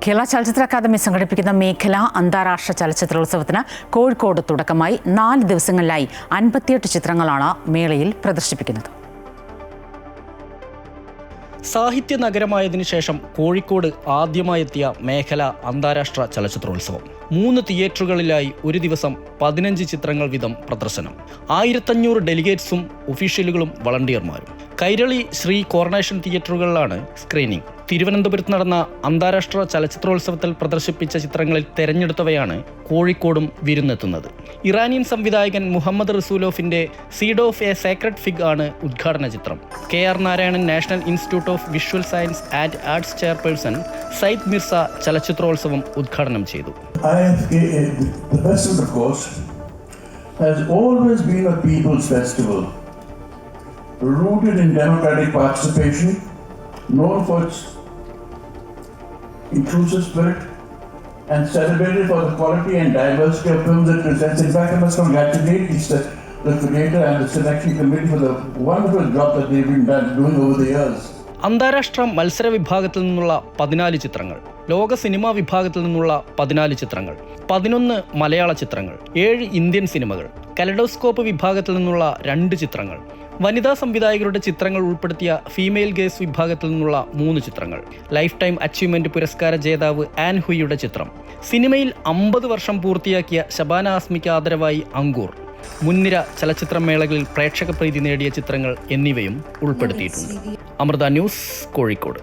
കേരള ചലച്ചിത്ര അക്കാദമി സംഘടിപ്പിക്കുന്ന മേഖല അന്താരാഷ്ട്ര ചലച്ചിത്രോത്സവത്തിന് കോഴിക്കോട് തുടക്കമായി 4 ദിവസങ്ങളിലായി 58 ചിത്രങ്ങളാണ് മേളയിൽ പ്രദർശിപ്പിക്കുന്നത്. സാഹിത്യ നഗരമായതിനു ശേഷം കോഴിക്കോട് ആദ്യമായെത്തിയ മേഖല അന്താരാഷ്ട്ര ചലച്ചിത്രോത്സവം 3 തിയേറ്ററുകളിലായി ഒരു ദിവസം 15 ചിത്രങ്ങൾ വീതം പ്രദർശനം. 1500 ഡെലിഗേറ്റ്സും ഒഫീഷ്യലുകളും വളണ്ടിയർമാരും. കൈരളി, ശ്രീ കോർണേഷൻ തിയേറ്ററുകളിലാണ് സ്ക്രീനിംഗ്. തിരുവനന്തപുരത്ത് നടന്ന അന്താരാഷ്ട്ര ചലച്ചിത്രോത്സവത്തിൽ പ്രദർശിപ്പിച്ച ചിത്രങ്ങളിൽ തെരഞ്ഞെടുത്തവയാണ് കോഴിക്കോടും വിരുന്നെത്തുന്നത്. ഇറാനിയൻ സംവിധായകൻ മുഹമ്മദ് റസൂലോഫിന്റെ seed of a sacred fig ആണ് ഉദ്ഘാടന ചിത്രം. KR Narayanan national institute of visual science and arts chairperson Saeed Mirza ചലച്ചിത്രോത്സവം ഉദ്ഘാടനം ചെയ്തു. The festival, of course, has always been a people's festival, rooted in democratic participation, known for its inclusive spirit, and celebrated for the quality and diversity of films it presents. In fact, I must congratulate the creator and the selection committee for the wonderful job that they've been doing over the years. അന്താരാഷ്ട്ര മത്സര വിഭാഗത്തിൽ നിന്നുള്ള 14 ചിത്രങ്ങൾ, ലോക cinema വിഭാഗത്തിൽ നിന്നുള്ള 14 ചിത്രങ്ങൾ, 11 മലയാള ചിത്രങ്ങൾ, 7 ഇന്ത്യൻ സിനിമകൾ, കലഡോസ്കോപ്പ് വിഭാഗത്തിൽ നിന്നുള്ള 2 ചിത്രങ്ങൾ, വനിതാ സംവിധായകരുടെ ചിത്രങ്ങൾ ഉൾപ്പെടുത്തിയ ഫീമെയിൽ ഗേസ് വിഭാഗത്തിൽ നിന്നുള്ള 3 ചിത്രങ്ങൾ, ലൈഫ് ടൈം അച്ചീവ്മെന്റ് പുരസ്കാര ജേതാവ് ആൻ ഹുയിയുടെ ചിത്രം, സിനിമയിൽ 50 വർഷം പൂർത്തിയാക്കിയ ശബാന ആസ്മിക്ക് ആദരവായി അങ്കൂർ, മുൻനിര ചലച്ചിത്രമേളകളിൽ പ്രേക്ഷക പ്രീതി നേടിയ ചിത്രങ്ങൾ എന്നിവയും ഉൾപ്പെടുത്തിയിട്ടുണ്ട്. അമൃത ന്യൂസ്, കോഴിക്കോട്.